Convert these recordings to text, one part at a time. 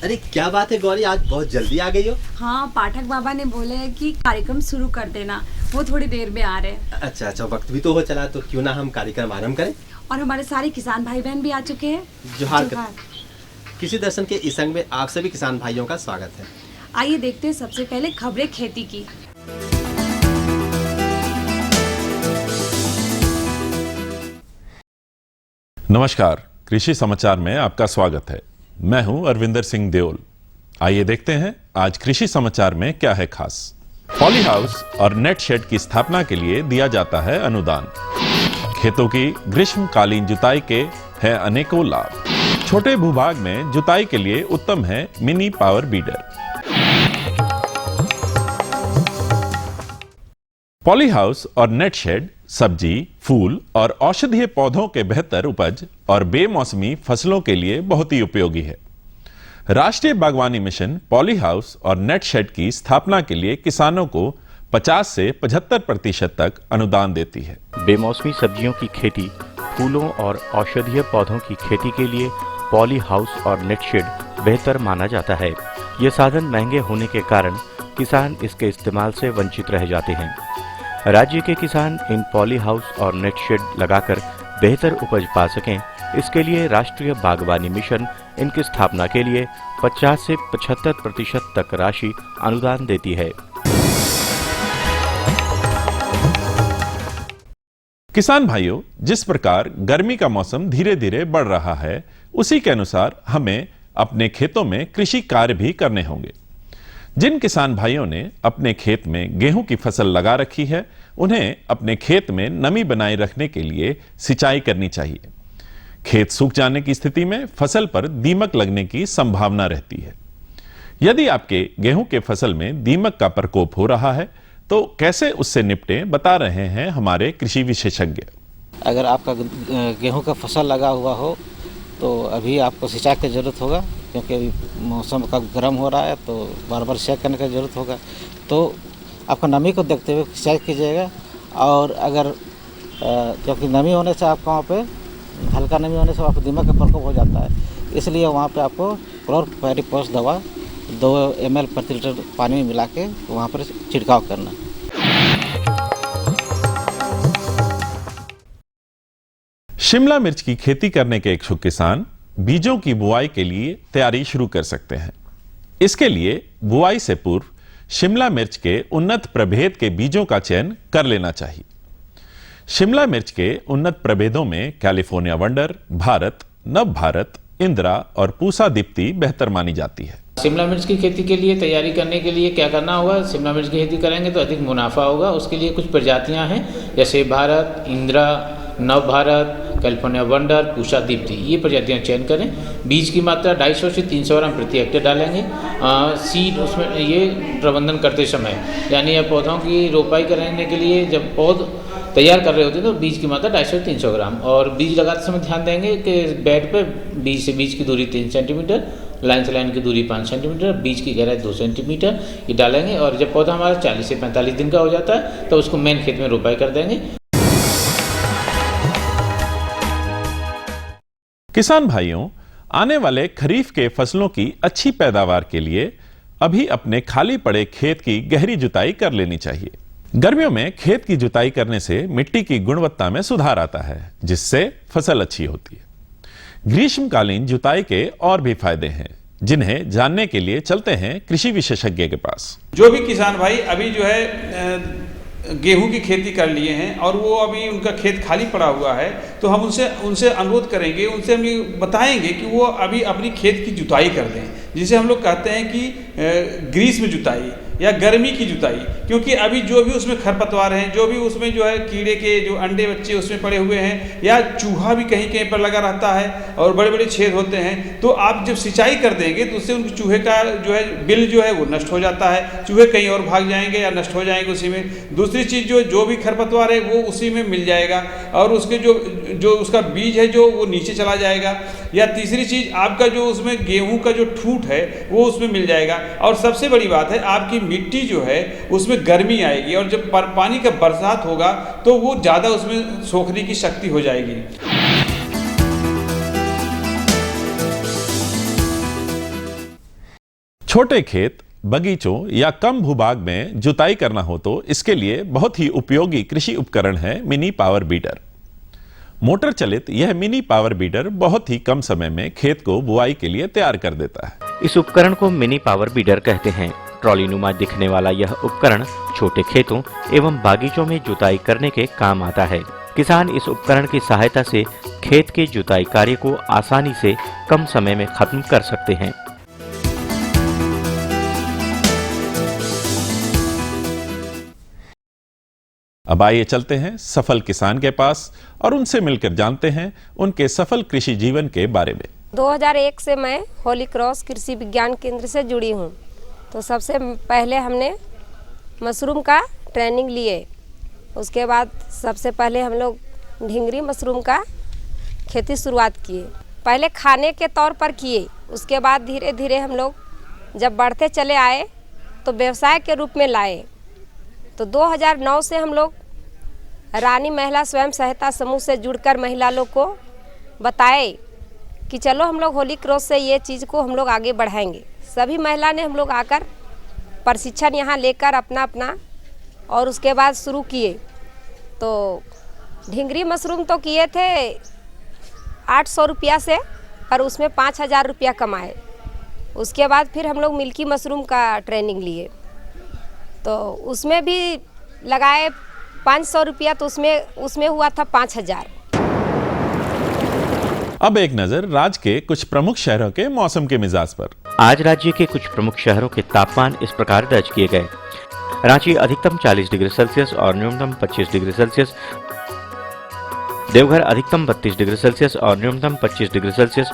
अरे क्या बात है गौरी, आज बहुत जल्दी आ गई हो। हाँ, पाठक बाबा ने बोले हैं कि कार्यक्रम शुरू कर देना, वो थोड़ी देर में आ रहे हैं। अच्छा, वक्त भी तो हो चला, तो क्यों ना हम कार्यक्रम आरंभ करें। और हमारे सारे किसान भाई बहन भी आ चुके हैं। जोहार। कृषि दर्शन के इस अंग में आप सभी किसान भाइयों का स्वागत है। आइए देखते हैं सबसे पहले खबरें खेती की। नमस्कार, कृषि समाचार में आपका स्वागत है। मैं हूं अरविंदर सिंह देओल। आइए देखते हैं आज कृषि समाचार में क्या है खास। पॉली हाउस और नेट शेड की स्थापना के लिए दिया जाता है अनुदान। खेतों की ग्रीष्मकालीन जुताई के हैं अनेकों लाभ। छोटे भूभाग में जुताई के लिए उत्तम है mini power bidder. Poly house और नेट शेड सब्जी, फूल और औषधीय पौधों के बेहतर उपज और बेमौसमी फसलों के लिए बहुत ही उपयोगी है। राष्ट्रीय बागवानी मिशन पॉली हाउस और नेट शेड की स्थापना के लिए किसानों को 50 से 75% तक अनुदान देती है। बेमौसमी सब्जियों की खेती, फूलों और औषधीय पौधों की खेती के लिए पॉली हाउस और नेट शेड बेहतर माना जाता है। ये साधन महंगे होने के कारण किसान इसके इस्तेमाल से वंचित रह जाते हैं। राज्य के किसान इन पॉली हाउस और नेट शेड लगाकर बेहतर उपज पा सकें, इसके लिए राष्ट्रीय बागवानी मिशन इनकी स्थापना के लिए 50 से 75% तक राशि अनुदान देती है। किसान भाइयों, जिस प्रकार गर्मी का मौसम धीरे धीरे बढ़ रहा है, उसी के अनुसार हमें अपने खेतों में कृषि कार्य भी करने होंगे। जिन किसान भाइयों ने अपने खेत में गेहूं की फसल लगा रखी है, उन्हें अपने खेत में नमी बनाए रखने के लिए सिंचाई करनी चाहिए। खेत सूख जाने की स्थिति में फसल पर दीमक लगने की संभावना रहती है। यदि आपके गेहूं के फसल में दीमक का प्रकोप हो रहा है, तो कैसे उससे निपटें, बता रहे हैं हमारे कृषि विशेषज्ञ। अगर आपका गेहूं का फसल लगा हुआ हो तो अभी आपको सिंचाई की ज़रूरत होगा, क्योंकि अभी मौसम का गर्म हो रहा है तो बार बार सिंचाई करने की ज़रूरत होगा। तो आपका नमी को देखते हुए सिंचाई कीजिएगा। और अगर क्योंकि नमी होने से आपको वहाँ पे हल्का नमी होने से आपको दीमक का प्रकोप हो जाता है, इसलिए वहाँ पे आपको क्लोरपाइरीफॉस दवा 2 ml प्रति लीटर पानी में मिला के वहाँ पर छिड़काव करना। शिमला मिर्च की खेती करने के इच्छुक किसान बीजों की बुआई के लिए तैयारी शुरू कर सकते हैं। इसके लिए बुआई से पूर्व शिमला मिर्च के उन्नत प्रभेद के बीजों का चयन कर लेना चाहिए। शिमला मिर्च के उन्नत प्रभेदों में कैलिफोर्निया वंडर, भारत, नव भारत, इंदिरा और पूसा दीप्ति बेहतर मानी जाती है। शिमला मिर्च की खेती के लिए तैयारी करने के लिए क्या करना होगा? शिमला मिर्च की खेती करेंगे तो अधिक मुनाफा होगा। उसके लिए कुछ प्रजातियां हैं, जैसे भारत, इंदिरा, नव भारत, कैलिफोर्निया वंडर, पूसा दीप्ति, ये प्रजातियां चयन करें। बीज की मात्रा 250 से 300 ग्राम प्रति हेक्टेयर डालेंगे। सीड उसमें ये प्रबंधन करते समय, यानी पौधों की रोपाई करने के लिए जब पौध तैयार कर रहे होते हैं तो बीज की मात्रा 250 से 300 ग्राम। और बीज लगाते समय ध्यान देंगे कि बेड पे बीज से बीज की दूरी 3 सेंटीमीटर, लाइन से लाइन की दूरी 5 सेंटीमीटर, बीज की गहराई 2 सेंटीमीटर ये डालेंगे। और जब पौधा हमारा 40 से 45 दिन का हो जाता है तो उसको मेन खेत में रोपाई कर देंगे। किसान भाइयों, आने वाले खरीफ के फसलों की अच्छी पैदावार के लिए अभी अपने खाली पड़े खेत की गहरी जुताई कर लेनी चाहिए। गर्मियों में खेत की जुताई करने से मिट्टी की गुणवत्ता में सुधार आता है, जिससे फसल अच्छी होती है। ग्रीष्मकालीन जुताई के और भी फायदे हैं, जिन्हें जानने के लिए चलते हैं कृषि विशेषज्ञ के पास। जो भी किसान भाई अभी जो है गेहूं की खेती कर लिए हैं और वो अभी उनका खेत खाली पड़ा हुआ है, तो हम उनसे अनुरोध करेंगे, उनसे हम ये बताएंगे कि वो अभी अपनी खेत की जुताई कर दें, जिसे हम लोग कहते हैं कि ग्रीष्म जुताई या गर्मी की जुताई। क्योंकि अभी जो भी उसमें खरपतवार हैं, जो भी उसमें जो है कीड़े के जो अंडे बच्चे उसमें पड़े हुए हैं, या चूहा भी कहीं कहीं पर लगा रहता है और बड़े बड़े छेद होते हैं, तो आप जब सिंचाई कर देंगे तो उससे उनके चूहे का जो है बिल जो है वो नष्ट हो जाता है। चूहे कहीं और भाग जाएंगे या नष्ट हो जाएंगे उसी में। दूसरी चीज़ जो भी खरपतवार है वो उसी में मिल जाएगा और उसके जो उसका बीज है जो वो नीचे चला जाएगा। या तीसरी चीज़, आपका जो उसमें गेहूं का जो ठूंठ है वो उसमें मिल जाएगा। और सबसे बड़ी बात है, आपकी मिट्टी जो है उसमें गर्मी आएगी और जब पानी का बरसात होगा तो वो ज़्यादा उसमें सोखने की शक्ति हो जाएगी। छोटे खेत, बगीचों या कम भूभाग में जुताई करना हो तो इसके लिए बहुत ही उपयोगी कृषि उपकरण है मिनी पावर बीडर। मोटर चलित यह मिनी पावर बीडर बहुत ही कम समय में खेत को बुआई के लिए तैयार कर देता है। इस उपकरण को मिनी पावर बीडर कहते हैं। ट्रॉली नुमा दिखने वाला यह उपकरण छोटे खेतों एवं बागीचों में जुताई करने के काम आता है। किसान इस उपकरण की सहायता से खेत के जुताई कार्य को आसानी से कम समय में खत्म कर सकते हैं। अब आइए चलते हैं सफल किसान के पास और उनसे मिलकर जानते हैं उनके सफल कृषि जीवन के बारे में। 2001 से मैं होली क्रॉस कृषि विज्ञान केंद्र से जुड़ी हूँ। तो सबसे पहले हमने मशरूम का ट्रेनिंग लिए। उसके बाद सबसे पहले हम लोग ढिंगरी मशरूम का खेती शुरुआत किए। पहले खाने के तौर पर किए, उसके बाद धीरे धीरे हम लोग जब बढ़ते चले आए तो व्यवसाय के रूप में लाए। तो 2009 से हम लोग रानी महिला स्वयं सहायता समूह से जुड़कर महिला लोग को बताए कि चलो हम लोग होली क्रॉस से ये चीज़ को हम लोग आगे बढ़ाएंगे। सभी महिला ने हम लोग आकर प्रशिक्षण यहाँ लेकर अपना और उसके बाद शुरू किए। तो ढिंगरी मशरूम तो किए थे 800 रुपया से, पर उसमें 5000 रुपया कमाए। उसके बाद फिर हम लोग मिल्की मशरूम का ट्रेनिंग लिए, तो उसमें भी लगाए 500 रुपया, तो उसमें हुआ था 5000। अब एक नजर राज्य के कुछ प्रमुख शहरों के मौसम के मिजाज पर। आज राज्य के कुछ प्रमुख शहरों के तापमान इस प्रकार दर्ज किए गए। रांची अधिकतम 40 डिग्री सेल्सियस और न्यूनतम 25 डिग्री सेल्सियस। देवघर अधिकतम 32 डिग्री सेल्सियस और न्यूनतम 25 डिग्री सेल्सियस।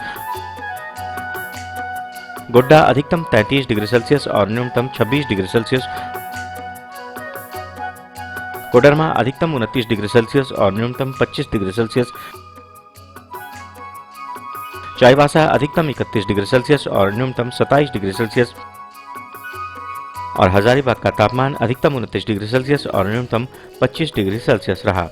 गोड्डा अधिकतम 33 डिग्री सेल्सियस और न्यूनतम 26 डिग्री सेल्सियस। कोडरमा अधिकतम 29 डिग्री सेल्सियस और न्यूनतम 25 डिग्री सेल्सियस। चाईबासा अधिकतम 31 डिग्री सेल्सियस और न्यूनतम 27 डिग्री सेल्सियस। और हजारीबाग का तापमान अधिकतम 29 डिग्री सेल्सियस और न्यूनतम 25 डिग्री सेल्सियस रहा।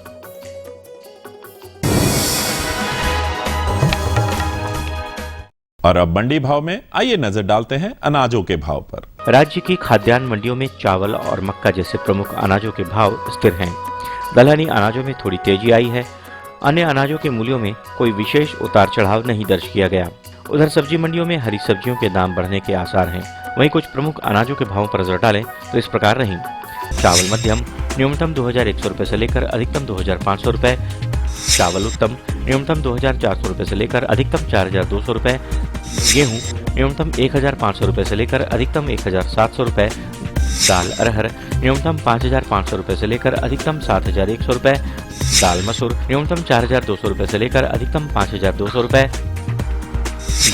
और अब मंडी भाव में आइए नजर डालते हैं अनाजों के भाव पर। राज्य की खाद्यान्न मंडियों में चावल और मक्का जैसे प्रमुख अनाजों के भाव स्थिर हैं। दलहनी अनाजों में थोड़ी तेजी आई है। अन्य अनाजों के मूल्यों में कोई विशेष उतार चढ़ाव नहीं दर्ज किया गया। उधर सब्जी मंडियों में हरी सब्जियों के दाम बढ़ने के आसार हैं। वहीं कुछ प्रमुख अनाजों के भावों पर नजर डालें तो इस प्रकार रही। चावल मध्यम न्यूनतम 2100 रुपए से लेकर अधिकतम 2500 रुपए। चावल उत्तम न्यूनतम 2400 रुपए से लेकर अधिकतम 4200 रुपए। गेहूं न्यूनतम 1500 रुपए से लेकर अधिकतम 1700 रुपए। दाल अरहर न्यूनतम 5500 रुपए से लेकर अधिकतम 7100 रुपए। दाल मसूर न्यूनतम 4200 रुपए से लेकर अधिकतम 5200 रुपए।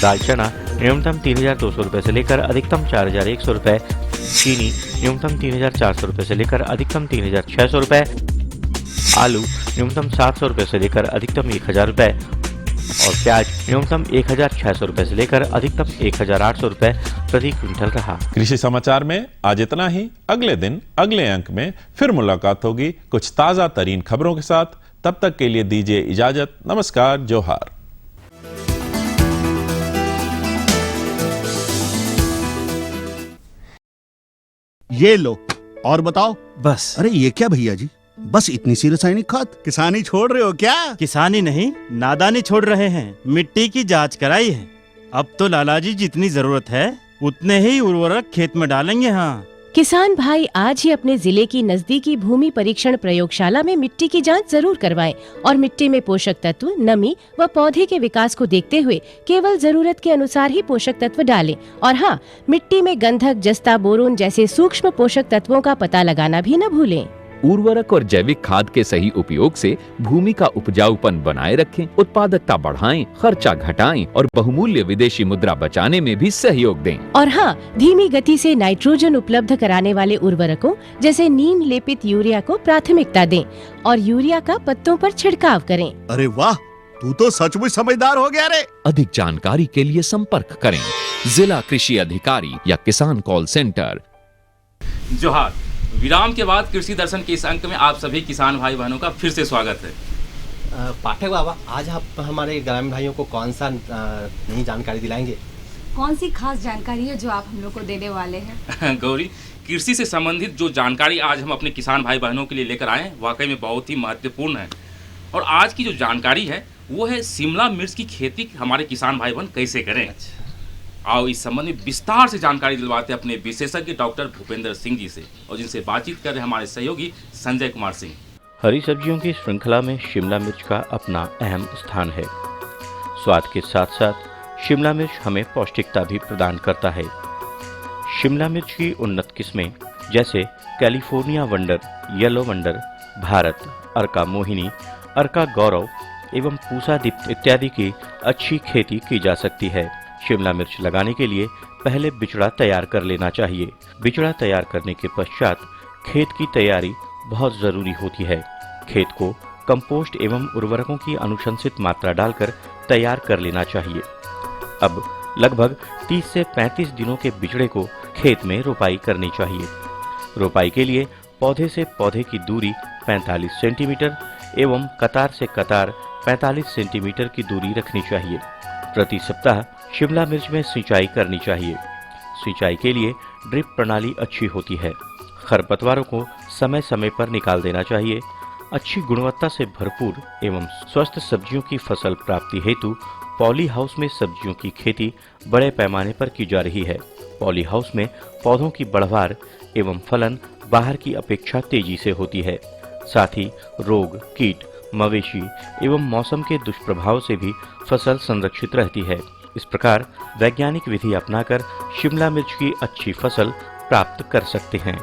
दाल चना न्यूनतम 3200 रुपए से लेकर अधिकतम 4100 रुपए। चीनी न्यूनतम 3400 रुपए से लेकर अधिकतम 3600 रुपए। आलू न्यूनतम 700 रुपए से लेकर अधिकतम 1000 रुपए। और प्याज न्यूनतम 1600 रुपए से लेकर अधिकतम 1800 रुपए प्रति क्विंटल रहा। कृषि समाचार में आज इतना ही। अगले दिन अगले अंक में फिर मुलाकात होगी कुछ ताजा तरीन खबरों के साथ। तब तक के लिए दीजिए इजाजत। नमस्कार, जोहार। ये लो और बताओ। बस। अरे ये क्या भैया जी, बस इतनी सी रासायनिक खाद? किसानी छोड़ रहे हो क्या? किसानी नहीं, नादानी छोड़ रहे हैं। मिट्टी की जांच कराई है। अब तो लाला जी जितनी जरूरत है उतने ही उर्वरक खेत में डालेंगे। हाँ, किसान भाई आज ही अपने जिले की नजदीकी भूमि परीक्षण प्रयोगशाला में मिट्टी की जांच जरूर करवाएं और मिट्टी में पोषक तत्व, नमी व पौधे के विकास को देखते हुए केवल जरूरत के अनुसार ही पोषक तत्व डालें। और हाँ, मिट्टी में गंधक, जस्ता, बोरोन जैसे सूक्ष्म पोषक तत्वों का पता लगाना भी न भूलें। उर्वरक और जैविक खाद के सही उपयोग से भूमि का उपजाऊपन बनाए रखें, उत्पादकता बढ़ाएं, खर्चा घटाएं और बहुमूल्य विदेशी मुद्रा बचाने में भी सहयोग दें। और हाँ, धीमी गति से नाइट्रोजन उपलब्ध कराने वाले उर्वरकों जैसे नीम लेपित यूरिया को प्राथमिकता दें और यूरिया का पत्तों पर छिड़काव करें। अरे वाह, तू तो सचमुच समझदार हो गया रे। अधिक जानकारी के लिए संपर्क करें जिला कृषि अधिकारी या किसान कॉल सेंटर। जोहार। विराम के बाद कृषि दर्शन के इस अंक में आप सभी किसान भाई बहनों का फिर से स्वागत है। पाठक बाबा, आज आप हमारे ग्रामीण भाइयों को कौन सा नई जानकारी दिलाएंगे? कौन सी खास जानकारी है जो आप हम लोग को देने वाले हैं? गौरी, कृषि से संबंधित जो जानकारी आज हम अपने किसान भाई बहनों के लिए लेकर आए हैं वाकई में बहुत ही महत्वपूर्ण है। और आज की जो जानकारी है वो है शिमला मिर्च की खेती हमारे किसान भाई बहन कैसे करें। आओ इस संबंध में विस्तार से जानकारी दिलवाते हैं अपने विशेषज्ञ डॉक्टर भूपेंद्र सिंह जी से, और जिनसे बातचीत कर रहे हैं हमारे सहयोगी संजय कुमार सिंह। हरी सब्जियों की श्रृंखला में शिमला मिर्च का अपना अहम स्थान है। स्वाद के साथ साथ शिमला मिर्च हमें पौष्टिकता भी प्रदान करता है। शिमला मिर्च की उन्नत किस्में जैसे California wonder, yellow wonder, Bharat, Arka Mohini, Arka Gaurav एवं पूसा दीप्त इत्यादि की अच्छी खेती की जा सकती है। शिमला मिर्च लगाने के लिए पहले बिचड़ा तैयार कर लेना चाहिए। बिचड़ा तैयार करने के पश्चात खेत की तैयारी बहुत जरूरी होती है। खेत को कंपोस्ट एवं उर्वरकों की अनुशंसित मात्रा डालकर तैयार कर लेना चाहिए। अब लगभग 30 से 35 दिनों के बिचड़े को खेत में रोपाई करनी चाहिए। रोपाई के लिए पौधे से पौधे की दूरी 45 सेंटीमीटर एवं कतार से कतार 45 सेंटीमीटर की दूरी रखनी चाहिए। प्रति सप्ताह शिमला मिर्च में सिंचाई करनी चाहिए। सिंचाई के लिए ड्रिप प्रणाली अच्छी होती है। खरपतवारों को समय समय पर निकाल देना चाहिए। अच्छी गुणवत्ता से भरपूर एवं स्वस्थ सब्जियों की फसल प्राप्ति हेतु पॉली हाउस में सब्जियों की खेती बड़े पैमाने पर की जा रही है। पॉली हाउस में पौधों की बढ़वार एवं फलन बाहर की अपेक्षा तेजी से होती है। साथ ही रोग, कीट, मवेशी एवं मौसम के दुष्प्रभाव से भी फसल संरक्षित रहती है। इस प्रकार वैज्ञानिक विधि अपनाकर शिमला मिर्च की अच्छी फसल प्राप्त कर सकते हैं।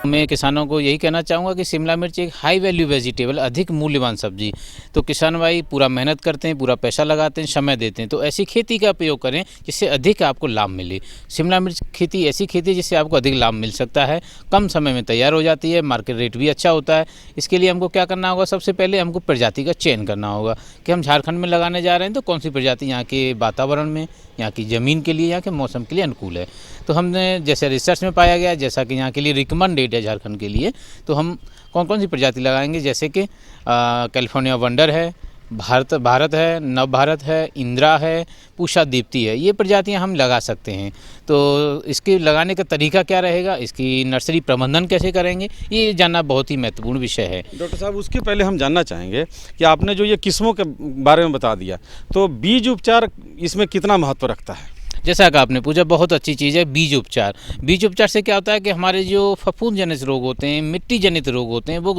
मैं किसानों को यही कहना चाहूँगा कि शिमला मिर्च एक हाई वैल्यू वेजिटेबल, अधिक मूल्यवान सब्जी, तो किसान भाई पूरा मेहनत करते हैं, पूरा पैसा लगाते हैं, समय देते हैं, तो ऐसी खेती का प्रयोग करें जिससे अधिक आपको लाभ मिले। शिमला मिर्च खेती ऐसी खेती जिससे आपको अधिक लाभ मिल सकता है, कम समय में तैयार हो जाती है, मार्केट रेट भी अच्छा होता है। इसके लिए हमको क्या करना होगा, सबसे पहले हमको प्रजाति का चयन करना होगा कि हम झारखंड में लगाने जा रहे हैं तो कौन सी प्रजाति यहाँ के वातावरण में, यहाँ की ज़मीन के लिए, यहाँ के मौसम के लिए अनुकूल है। तो हमने जैसे रिसर्च में पाया गया, जैसा कि यहाँ के लिए रिकमेंडेड है झारखंड के लिए, तो हम कौन कौन सी प्रजाति लगाएंगे, जैसे कि कैलिफोर्निया वंडर है, भारत है, नव भारत है, इंदिरा है, पूषा दीप्ति है, ये प्रजातियां हम लगा सकते हैं। तो इसके लगाने का तरीका क्या रहेगा, इसकी नर्सरी प्रबंधन कैसे करेंगे, ये जानना बहुत ही महत्वपूर्ण विषय है। डॉक्टर साहब, उसके पहले हम जानना चाहेंगे कि आपने जो ये किस्मों के बारे में बता दिया, तो बीज उपचार इसमें कितना महत्व रखता है? जैसा कि आपने पूछा, बहुत अच्छी चीज़ है बीज उपचार। बीज उपचार से क्या होता है कि हमारे जो फफूंद जनित रोग होते हैं, मिट्टी जनित रोग होते हैं, वो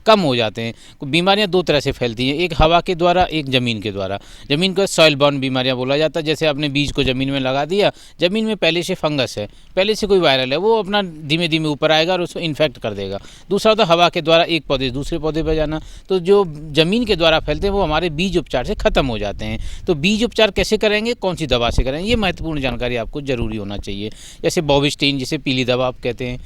कम हो जाते हैं। बीमारियां दो तरह से फैलती हैं, एक हवा के द्वारा, एक ज़मीन के द्वारा। ज़मीन को सॉइल बॉर्न बीमारियां बोला जाता है। जैसे आपने बीज को ज़मीन में लगा दिया, ज़मीन में पहले से फंगस है, पहले से कोई वायरल है, वो अपना धीमे धीमे ऊपर आएगा और उसको इन्फेक्ट कर देगा। दूसरा होता है हवा के द्वारा एक पौधे दूसरे पौधे पर जाना। तो जो ज़मीन के द्वारा फैलते हैं वो हमारे बीज उपचार से ख़त्म हो जाते हैं। तो बीज उपचार कैसे करेंगे, कौन सी दवा से करेंगे, ये महत्वपूर्ण जानकारी आपको जरूरी होना चाहिए। जैसे बोविस्टीन, जिसे पीली दवा आप कहते हैं,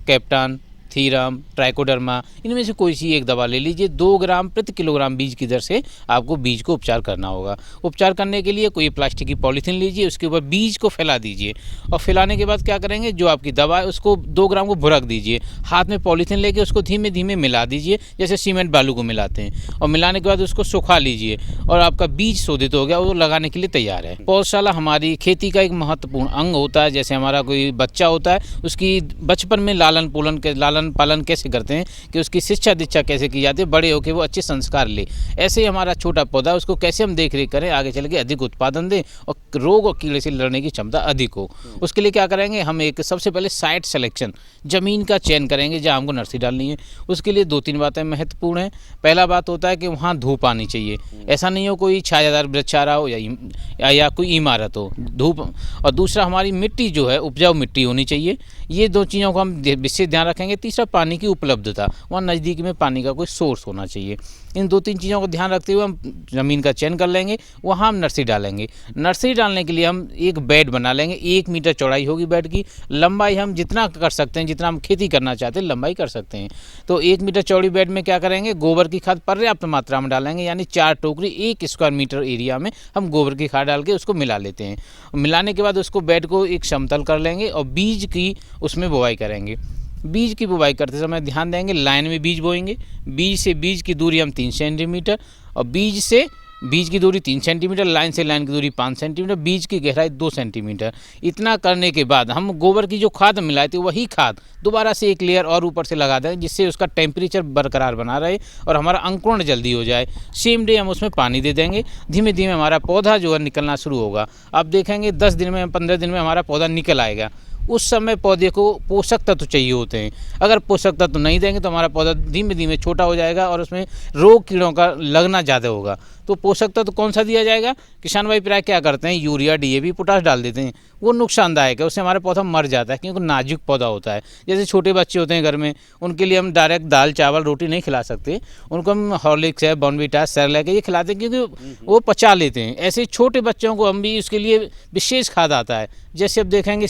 कैप्टान, थीरम, ट्राइकोडर्मा, इनमें से कोई सी एक दवा ले लीजिए। 2 ग्राम प्रति किलोग्राम बीज की दर से आपको बीज को उपचार करना होगा। उपचार करने के लिए कोई प्लास्टिक की पॉलीथीन लीजिए, उसके ऊपर बीज को फैला दीजिए और फैलाने के बाद क्या करेंगे, जो आपकी दवा है उसको 2 ग्राम को भुरक दीजिए। हाथ में पॉलीथीन लेके उसको धीमे धीमे मिला दीजिए, जैसे सीमेंट बालू को मिलाते हैं, और मिलाने के बाद उसको सुखा लीजिए और आपका बीज शोधित हो गया, वो लगाने के लिए तैयार है। पौधशाला हमारी खेती का एक महत्वपूर्ण अंग होता है। जैसे हमारा कोई बच्चा होता है, उसकी बचपन में लालन पालन कैसे करते हैं कि उसकी शिक्षा दीक्षा कैसे की जाती है, बड़े होकर वो अच्छे संस्कार ले। ऐसे ही हमारा छोटा पौधा, उसको कैसे हम देख रेख करें, आगे चल के अधिक उत्पादन दें और रोग और कीड़े से लड़ने की क्षमता अधिक हो। उसके लिए क्या करेंगे, हम एक सबसे पहले साइट सिलेक्शन, ज़मीन का चयन करेंगे जहाँ हमको नर्सरी डालनी है। उसके लिए 2-3 बातें महत्वपूर्ण हैं। पहला बात होता है कि वहाँ धूप आनी चाहिए। ऐसा नहीं हो कोई छायादार वृक्षारा हो या कोई इमारत हो, धूप। और दूसरा, हमारी मिट्टी जो है उपजाऊ मिट्टी होनी चाहिए। ये 2 चीज़ों को हम विशेष ध्यान रखेंगे। तीसरा, पानी की उपलब्धता, वहाँ नज़दीक में पानी का कोई सोर्स होना चाहिए। इन 2-3 चीज़ों को ध्यान रखते हुए हम ज़मीन का चयन कर लेंगे, वहाँ हम नर्सरी डालेंगे। नर्सरी डालने के लिए हम एक बेड बना लेंगे। 1 मीटर चौड़ाई होगी बेड की। लंबाई हम जितना कर सकते हैं, जितना हम खेती करना चाहते हैं लंबाई कर सकते हैं। तो 1 मीटर चौड़ी बेड में क्या करेंगे, गोबर की खाद पर्याप्त मात्रा में डालेंगे, यानी 4 टोकरी 1 स्क्वायर मीटर एरिया में हम गोबर की खाद डाल के उसको मिला लेते हैं। मिलाने के बाद उसको बेड को एक समतल कर लेंगे और बीज की उसमें बुवाई करेंगे। बीज की बुवाई करते समय ध्यान देंगे, लाइन में बीज बोएंगे। बीज से बीज की दूरी हम 3 सेंटीमीटर और बीज से बीज की दूरी 3 सेंटीमीटर, लाइन से लाइन की दूरी 5 सेंटीमीटर, बीज की गहराई 2 सेंटीमीटर। इतना करने के बाद हम गोबर की जो खाद मिलाई थी वही खाद दोबारा से एक लेयर और ऊपर से लगा दें, जिससे उसका टेम्परेचर बरकरार बना रहे और हमारा अंकुरण जल्दी हो जाए। सेम डे हम उसमें पानी दे देंगे। धीमे धीमे हमारा पौधा जो है निकलना शुरू होगा। आप देखेंगे 10 दिन में 15 दिन में हमारा पौधा निकल आएगा। उस समय पौधे को पोषक तत्व चाहिए होते हैं। अगर पोषक तत्व नहीं देंगे तो हमारा पौधा धीमे धीमे छोटा हो जाएगा और उसमें रोग कीड़ों का लगना ज़्यादा होगा। तो पोषक तत्व कौन सा दिया जाएगा? किसान भाई प्राय क्या करते हैं, यूरिया, DAP, पोटाश डाल देते हैं। वो नुकसानदायक है, उससे हमारा पौधा मर जाता है क्योंकि नाजुक पौधा होता है। जैसे छोटे बच्चे होते हैं घर में, उनके लिए हम डायरेक्ट दाल, चावल, रोटी नहीं खिला सकते। उनको हम हॉर्लिक्स है, बॉर्नविटा, सेरेलैक ये खिलाते हैं क्योंकि वो पचा लेते हैं। ऐसे छोटे बच्चों को हम भी उसके लिए विशेष खाद आता है। जैसे अब देखेंगे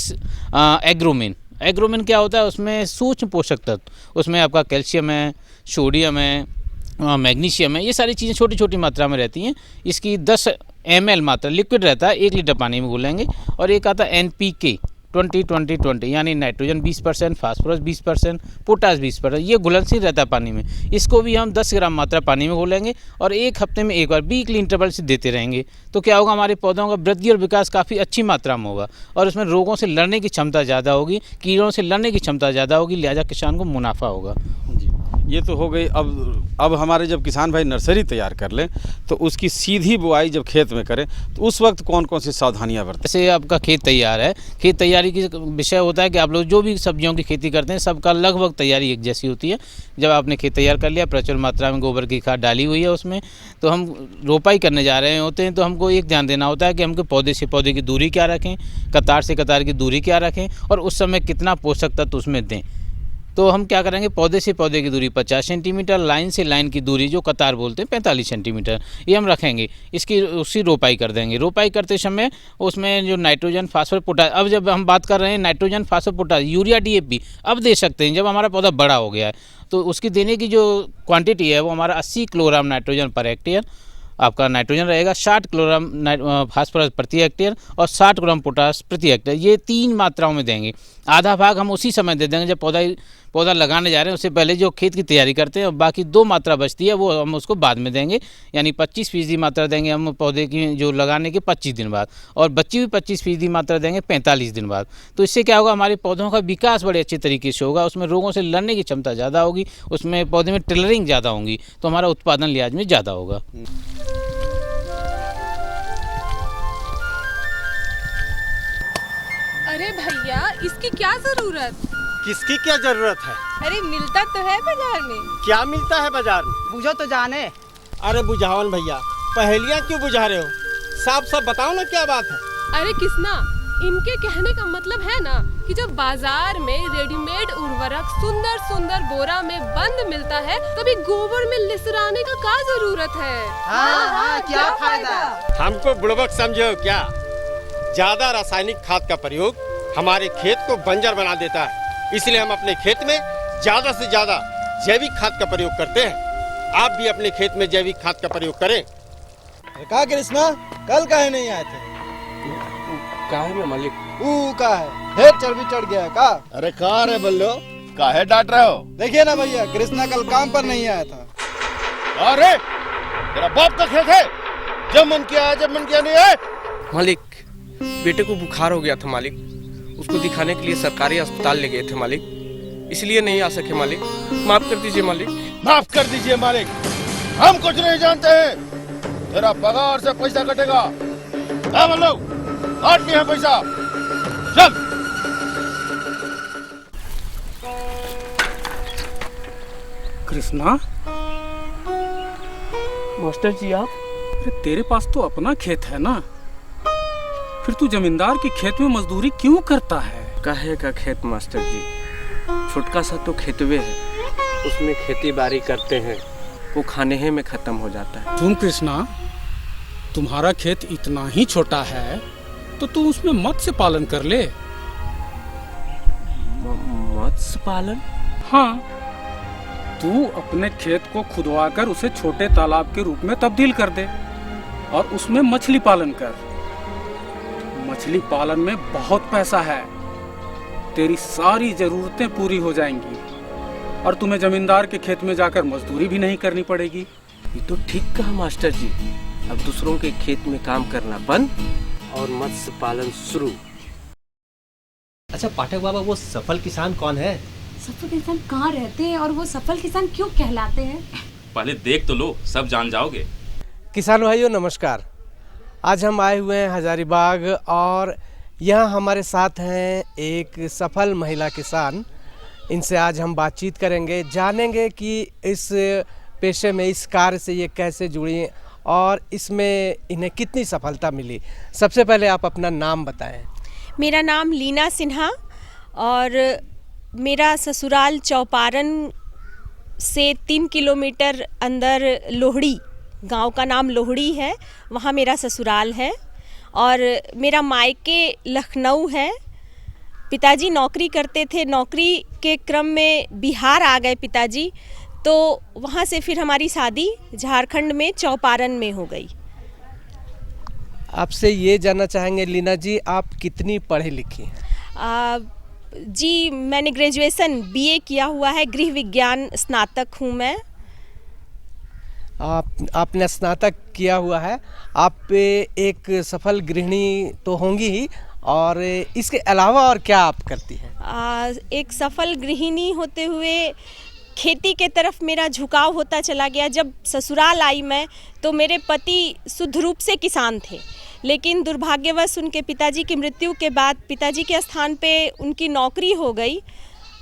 एग्रोमिन। एग्रोमिन क्या होता है? उसमें सूक्ष्म पोषक तत्व, उसमें आपका कैल्शियम है, सोडियम है, मैग्नीशियम है। ये सारी चीज़ें छोटी छोटी मात्रा में रहती हैं। इसकी 10 ml मात्रा लिक्विड रहता है, 1 लीटर पानी में घोलेंगे। और एक आता है NPK 20-20-20 यानी नाइट्रोजन 20%, फास्फोरस 20%, पोटास 20%। ये घुलनशील रहता है पानी में। इसको भी हम 10 ग्राम मात्रा पानी में घोलेंगे और 1 हफ्ते में एक बार वीकली इंटरवल से देते रहेंगे। तो क्या होगा, हमारे पौधों का वृद्धि और विकास काफ़ी अच्छी मात्रा में होगा और उसमें रोगों से लड़ने की क्षमता ज़्यादा होगी, कीड़ों से लड़ने की क्षमता ज़्यादा होगी, लिहाजा किसान को मुनाफा होगा। ये तो हो गई। अब हमारे जब किसान भाई नर्सरी तैयार कर लें तो उसकी सीधी बुआई जब खेत में करें तो उस वक्त कौन कौन सी सावधानियां बरतें? जैसे आपका खेत तैयार है, खेत तैयारी की विषय होता है कि आप लोग जो भी सब्जियों की खेती करते हैं सबका लगभग तैयारी एक जैसी होती है। जब आपने खेत तैयार कर लिया, प्रचुर मात्रा में गोबर की खाद डाली हुई है उसमें, तो हम रोपाई करने जा रहे होते हैं, तो हमको एक ध्यान देना होता है कि हमको पौधे से पौधे की दूरी क्या रखें, कतार से कतार की दूरी क्या रखें और उस समय कितना पोषक तत्व उसमें दें। तो हम क्या करेंगे, पौधे से पौधे की दूरी 50 सेंटीमीटर, लाइन से लाइन की दूरी जो कतार बोलते हैं 45 सेंटीमीटर, ये हम रखेंगे। उसकी रोपाई कर देंगे। रोपाई करते समय उसमें जो नाइट्रोजन, फास्फोरस, पोटाश, अब जब हम बात कर रहे हैं nitrogen, phosphorus, potash, urea, DAP अब दे सकते हैं जब हमारा पौधा बड़ा हो गया है। तो उसकी देने की जो क्वांटिटी है वो हमारा 80 किलोग्राम नाइट्रोजन पर हेक्टेयर आपका नाइट्रोजन रहेगा, 60 किलोग्राम फास्फोरस प्रति हेक्टेयर और 60 ग्राम पोटाश प्रति हेक्टेयर। ये 3 मात्राओं में देंगे। आधा भाग हम उसी समय दे देंगे जब पौधा लगाने जा रहे हैं, उससे पहले जो खेत की तैयारी करते हैं। और बाकी 2 मात्रा बचती है वो हम उसको बाद में देंगे, यानी 25% मात्रा देंगे हम पौधे की जो लगाने के 25 दिन बाद, और बची हुई 25% मात्रा देंगे 45 दिन बाद। तो इससे क्या होगा, हमारे पौधों का विकास बड़े अच्छे तरीके से होगा, उसमें रोगों से लड़ने की क्षमता ज़्यादा होगी, उसमें पौधे में टिलरिंग ज़्यादा होंगी, तो हमारा उत्पादन लिहाज में ज़्यादा होगा। अरे भैया, इसकी क्या जरूरत? किसकी क्या जरूरत है? अरे मिलता तो है बाजार में। क्या मिलता है बाजार में? बुझो तो जाने। अरे बुझावन भैया, पहेलियाँ क्यों बुझा रहे हो? साफ साफ बताओ ना क्या बात है। अरे किसना, इनके कहने का मतलब है ना कि जब बाजार में रेडीमेड उर्वरक सुंदर सुंदर बोरा में बंद मिलता है, तभी गोबर में लिसराने का क्या जरूरत है? हाँ, क्या फायदा? हमको बुड़बक समझो क्या? ज्यादा रासायनिक खाद का प्रयोग हमारे खेत को बंजर बना देता है, इसलिए हम अपने खेत में ज्यादा से ज्यादा जैविक खाद का प्रयोग करते हैं। आप भी अपने खेत में जैविक खाद का प्रयोग करें। का कृष्णा, कल काहे नहीं आए थे? काहे में मालिक? का है ढेर चर्बी चढ़ गया है का? अरे कहाँ रे बल्लो, काहे डांट रहे हो? देखिए ना भैया, कृष्णा कल काम पर नहीं आया था। अरे तेरा बाप का खेत है, जब मन किया है, जब मन किया नहीं है। मालिक, बेटे को बुखार हो गया था मालिक, उसको दिखाने के लिए सरकारी अस्पताल ले गए थे मालिक, इसलिए नहीं आ सके मालिक, माफ कर दीजिए मालिक। माफ कर दीजिए मालिक, हम कुछ नहीं जानते हैं, तेरा पगार से पैसा कटेगा। काट लिया पैसा, चल। कृष्णा, मास्टर जी आप? अरे तेरे पास तो अपना खेत है ना, फिर तू जमींदार के खेत में मजदूरी क्यों करता है? काहे का खेत मास्टर जी, छोटका सा तो खेतवे है, उसमें खेती बाड़ी करते हैं, वो खाने ही में खत्म हो जाता है। तुम कृष्णा, तुम्हारा खेत इतना ही छोटा है तो तू उसमें मत्स्य पालन कर ले। मत्स्य पालन? हाँ, तू अपने खेत को खुदवाकर उसे छोटे तालाब के रूप में तब्दील कर दे और उसमें मछली पालन कर। मछली पालन में बहुत पैसा है, तेरी सारी जरूरतें पूरी हो जाएंगी और तुम्हें जमींदार के खेत में जाकर मजदूरी भी नहीं करनी पड़ेगी। ये तो ठीक कहा मास्टर जी, अब दूसरों के खेत में काम करना बंद और मत्स्य पालन शुरू। अच्छा पाठक बाबा, वो सफल किसान कौन है? सफल किसान कहाँ रहते हैं और वो सफल किसान क्यों कहलाते हैं? पहले देख तो लो, सब जान जाओगे। किसान भाइयों नमस्कार। आज हम आए हुए हैं हजारीबाग और यहाँ हमारे साथ हैं एक सफल महिला किसान। इनसे आज हम बातचीत करेंगे, जानेंगे कि इस पेशे में, इस कार्य से ये कैसे जुड़ी और इसमें इन्हें कितनी सफलता मिली। सबसे पहले आप अपना नाम बताएं। मेरा नाम लीना सिन्हा और मेरा ससुराल चौपारण से 3 किलोमीटर अंदर लोहड़ी, गांव का नाम लोहड़ी है, वहाँ मेरा ससुराल है। और मेरा मायके लखनऊ है। पिताजी नौकरी करते थे, नौकरी के क्रम में बिहार आ गए पिताजी, तो वहाँ से फिर हमारी शादी झारखंड में चौपारण में हो गई। आपसे ये जानना चाहेंगे लीना जी, आप कितनी पढ़े लिखी हैं? जी मैंने ग्रेजुएशन बीए किया हुआ है, गृह विज्ञान स्नातक हूँ मैं। आपने स्नातक किया हुआ है, आप एक सफल गृहिणी तो होंगी ही, और इसके अलावा और क्या आप करती हैं? एक सफल गृहिणी होते हुए खेती के तरफ मेरा झुकाव होता चला गया। जब ससुराल आई मैं तो मेरे पति शुद्ध रूप से किसान थे, लेकिन दुर्भाग्यवश उनके पिताजी की मृत्यु के बाद पिताजी के स्थान पे उनकी नौकरी हो गई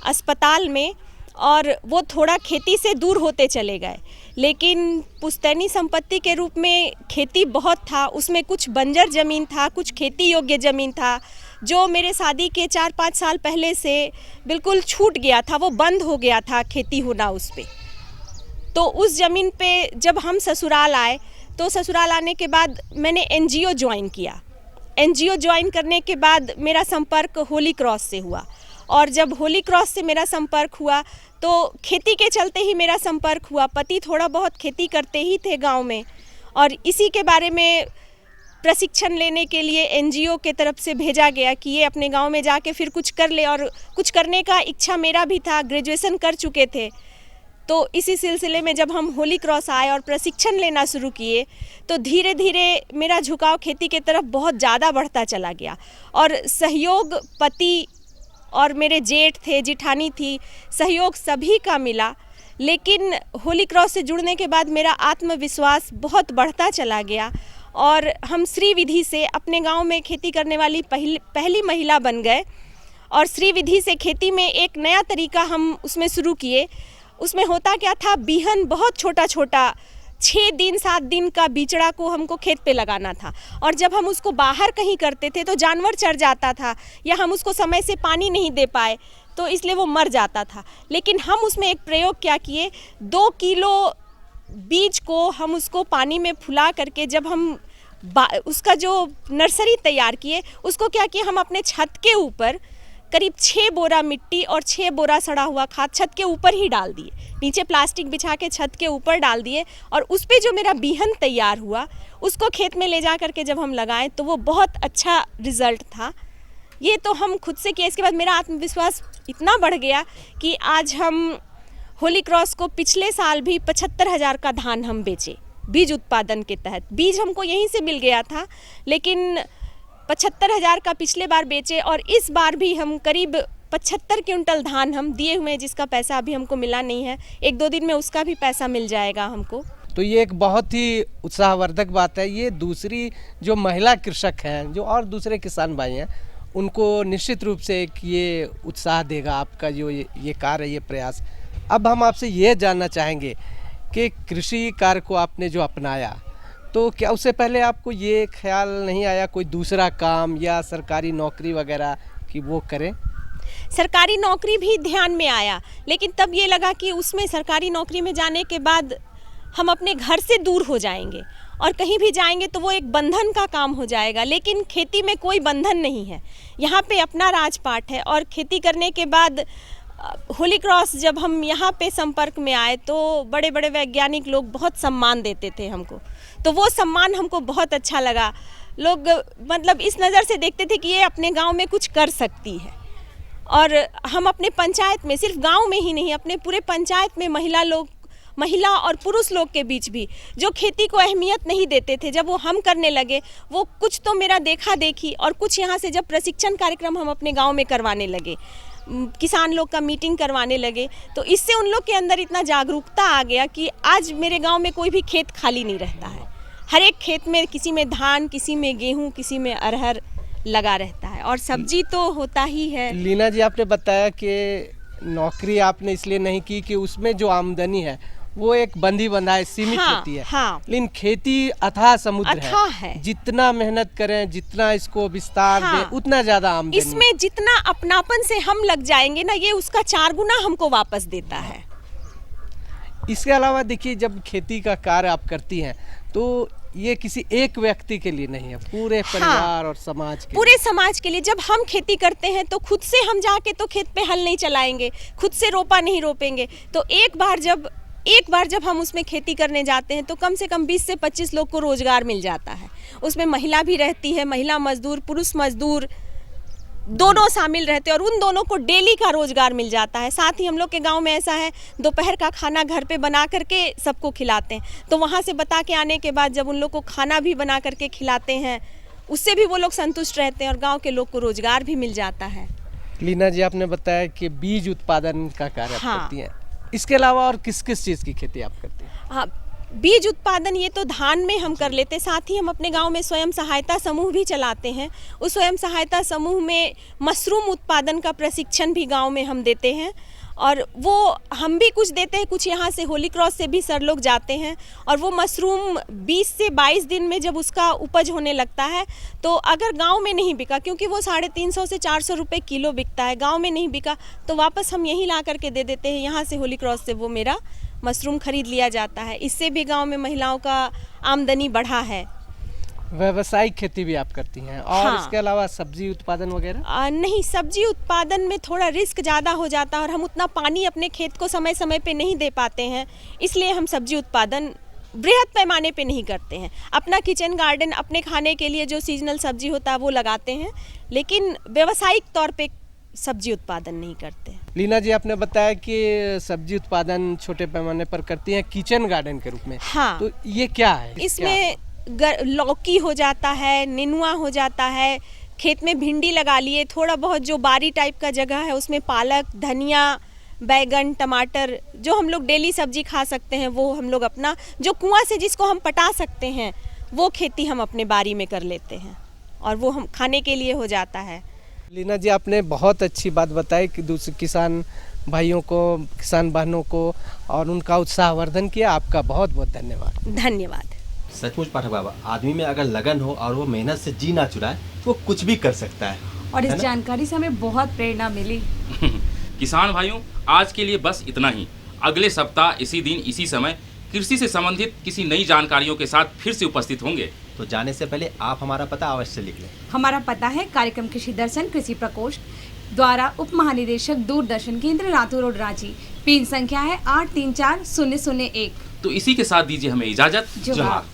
अस्पताल में और वो थोड़ा खेती से दूर होते चले गए। लेकिन पुश्तैनी संपत्ति के रूप में खेती बहुत था, उसमें कुछ बंजर ज़मीन था, कुछ खेती योग्य ज़मीन था, जो मेरे शादी के 4-5 साल पहले से बिल्कुल छूट गया था, वो बंद हो गया था खेती होना उस पे। तो उस ज़मीन पे जब हम ससुराल आए तो ससुराल आने के बाद मैंने एनजीओ ज्वाइन किया। एनजीओ ज्वाइन करने के बाद मेरा संपर्क होली क्रॉस से हुआ, और जब होली क्रॉस से मेरा संपर्क हुआ तो खेती के चलते ही मेरा संपर्क हुआ। पति थोड़ा बहुत खेती करते ही थे गांव में, और इसी के बारे में प्रशिक्षण लेने के लिए एनजीओ के तरफ से भेजा गया कि ये अपने गांव में जाके फिर कुछ कर ले, और कुछ करने का इच्छा मेरा भी था, ग्रेजुएशन कर चुके थे। तो इसी सिलसिले में जब हम होली क्रॉस आए और प्रशिक्षण लेना शुरू किए तो धीरे धीरे मेरा झुकाव खेती के तरफ बहुत ज़्यादा बढ़ता चला गया, और सहयोग पति और मेरे जेठ थे, जिठानी थी, सहयोग सभी का मिला। लेकिन होली क्रॉस से जुड़ने के बाद मेरा आत्मविश्वास बहुत बढ़ता चला गया और हम श्री विधि से अपने गांव में खेती करने वाली पहली महिला बन गए। और श्री विधि से खेती में एक नया तरीका हम उसमें शुरू किए। उसमें होता क्या था, बीहन बहुत छोटा छोटा 6 दिन 7 दिन का बिचड़ा को हमको खेत पे लगाना था, और जब हम उसको बाहर कहीं करते थे तो जानवर चढ़ जाता था, या हम उसको समय से पानी नहीं दे पाए तो इसलिए वो मर जाता था। लेकिन हम उसमें एक प्रयोग क्या किए, 2 किलो बीज को हम उसको पानी में फुला करके जब हम उसका जो नर्सरी तैयार किए, उसको क्या किए, हम अपने छत के ऊपर करीब 6 बोरा मिट्टी और 6 बोरा सड़ा हुआ खाद छत के ऊपर ही डाल दिए। नीचे प्लास्टिक बिछा के छत के ऊपर डाल दिए, और उस पे जो मेरा बीहन तैयार हुआ उसको खेत में ले जा करके जब हम लगाएं तो वो बहुत अच्छा रिजल्ट था। ये तो हम खुद से किए। इसके बाद मेरा आत्मविश्वास इतना बढ़ गया कि आज हम होली क्रॉस को पिछले साल भी 75,000 का धान हम बेचे बीज उत्पादन के तहत। बीज हमको यहीं से मिल गया था, लेकिन 75,000 का पिछले बार बेचे, और इस बार भी हम करीब 75 क्विंटल धान हम दिए हुए हैं, जिसका पैसा अभी हमको मिला नहीं है। 1-2 दिन में उसका भी पैसा मिल जाएगा हमको। तो ये एक बहुत ही उत्साहवर्धक बात है। ये दूसरी जो महिला कृषक हैं, जो और दूसरे किसान भाई हैं, उनको निश्चित रूप से एक ये उत्साह देगा आपका जो ये कार्य, ये प्रयास। अब हम आपसे ये जानना चाहेंगे कि कृषि कार्य को आपने जो अपनाया, तो क्या उससे पहले आपको ये ख्याल नहीं आया कोई दूसरा काम या सरकारी नौकरी वगैरह कि वो करें? सरकारी नौकरी भी ध्यान में आया, लेकिन तब ये लगा कि उसमें सरकारी नौकरी में जाने के बाद हम अपने घर से दूर हो जाएंगे, और कहीं भी जाएंगे तो वो एक बंधन का काम हो जाएगा। लेकिन खेती में कोई बंधन नहीं है, यहाँ पे अपना राजपाट है। और खेती करने के बाद होली क्रॉस जब हम यहाँ पे संपर्क में आए तो बड़े बड़े वैज्ञानिक लोग बहुत सम्मान देते थे हमको, तो वो सम्मान हमको बहुत अच्छा लगा। लोग मतलब इस नज़र से देखते थे कि ये अपने गांव में कुछ कर सकती है। और हम अपने पंचायत में, सिर्फ गांव में ही नहीं, अपने पूरे पंचायत में महिला लोग महिला और पुरुष लोग के बीच भी जो खेती को अहमियत नहीं देते थे, जब वो हम करने लगे, वो कुछ तो मेरा देखा देखी और कुछ यहाँ से जब प्रशिक्षण कार्यक्रम हम अपने गांव में करवाने लगे, किसान लोग का मीटिंग करवाने लगे, तो इससे उन लोग के अंदर इतना जागरूकता आ गया कि आज मेरे गांव में कोई भी खेत खाली नहीं रहता है। हर एक खेत में किसी में धान, किसी में गेहूं, किसी में अरहर लगा रहता है और सब्जी तो होता ही है। लीना जी, आपने बताया कि नौकरी आपने इसलिए नहीं की कि उसमें जो आमदनी है वो एक बंधी बंधाई सीमित होती है। हाँ। लेकिन खेती अथाह समुद्र है। जितना मेहनत करें, जितना इसको विस्तार दें, उतना ज्यादा आमदनी। इसमें जितना अपनापन से हम लग जाएंगे ना, ये उसका 4 गुना हमको वापस देता है। इसके अलावा देखिए, जब खेती का कार्य आप करती हैं तो ये किसी एक व्यक्ति के लिए नहीं है, पूरे परिवार और समाज के पूरे समाज के लिए। जब हम खेती करते हैं तो खुद से हम जाके तो खेत पे हल नहीं चलाएंगे, खुद से रोपा नहीं रोपेंगे, तो एक बार जब हम उसमें खेती करने जाते हैं तो कम से कम 20 से 25 लोग को रोजगार मिल जाता है। उसमें महिला भी रहती है, महिला मजदूर, पुरुष मजदूर दोनों शामिल रहते हैं और उन दोनों को डेली का रोजगार मिल जाता है। साथ ही हम लोग के गांव में ऐसा है, दोपहर का खाना घर पे बना करके सबको खिलाते हैं, तो वहां से बता के आने के बाद जब उन लोग को खाना भी बना करके खिलाते हैं, उससे भी वो लोग संतुष्ट रहते हैं और गांव के लोग को रोजगार भी मिल जाता है। लीना जी, आपने बताया कि बीज उत्पादन का कार्य आप करती हैं, इसके अलावा और किस किस चीज़ की खेती आप करती हैं? हाँ, बीज उत्पादन ये तो धान में हम कर लेते, साथ ही हम अपने गांव में स्वयं सहायता समूह भी चलाते हैं। उस स्वयं सहायता समूह में मशरूम उत्पादन का प्रशिक्षण भी गांव में हम देते हैं और वो हम भी कुछ देते हैं, कुछ यहाँ से होली क्रॉस से भी सर लोग जाते हैं और वो मशरूम 20 से 22 दिन में जब उसका उपज होने लगता है तो अगर गांव में नहीं बिका, क्योंकि वो 350 से 400 रुपये किलो बिकता है, गांव में नहीं बिका तो वापस हम यहीं ला करके दे देते हैं। यहाँ से होली क्रॉस से वो मेरा मशरूम खरीद लिया जाता है। इससे भी गांव में महिलाओं का आमदनी बढ़ा है। व्यावसायिक खेती भी आप करती हैं और इसके अलावा सब्जी उत्पादन वगैरह? नहीं, सब्जी उत्पादन में थोड़ा रिस्क ज़्यादा हो जाता है और हम उतना पानी अपने खेत को समय समय पे नहीं दे पाते हैं, इसलिए हम सब्जी उत्पादन बृहद पैमाने पे नहीं करते हैं। अपना किचन गार्डन, अपने खाने के लिए जो सीजनल सब्जी होता है वो लगाते हैं, लेकिन व्यावसायिक तौर पे सब्जी उत्पादन नहीं करते। लीना जी, आपने बताया कि सब्जी उत्पादन छोटे पैमाने पर करती हैं किचन गार्डन के रूप में। हाँ, तो ये क्या है? इसमें लौकी हो जाता है, नेनुआ हो जाता है, खेत में भिंडी लगा लिए, थोड़ा बहुत जो बारी टाइप का जगह है उसमें पालक, धनिया, बैगन, टमाटर, जो हम लोग डेली सब्जी खा सकते हैं वो हम लोग अपना, जो कुआं से जिसको हम पटा सकते हैं वो खेती हम अपने बारी में कर लेते हैं और वो हम खाने के लिए हो जाता है। लीना जी, आपने बहुत अच्छी बात बताई कि दूसरे किसान भाइयों को, किसान बहनों को और उनका उत्साहवर्धन किया। आपका बहुत बहुत धन्यवाद। धन्यवाद। सचमुच पाठक बाबा, आदमी में अगर लगन हो और वो मेहनत से जी ना चुराए तो वो कुछ भी कर सकता है। और इस जानकारी से हमें बहुत प्रेरणा मिली। किसान भाइयों, आज के लिए बस इतना ही। अगले सप्ताह इसी दिन इसी समय कृषि से संबंधित किसी नई जानकारियों के साथ फिर से उपस्थित होंगे। तो जाने से पहले आप हमारा पता अवश्य लिख लें। हमारा पता है कार्यक्रम कृषि दर्शन, कृषि प्रकोष्ठ द्वारा उप महानिदेशक दूरदर्शन केंद्र, रातू रोड, रांची। पिन संख्या है 834001। तो इसी के साथ दीजिए हमें इजाजत। जोहार।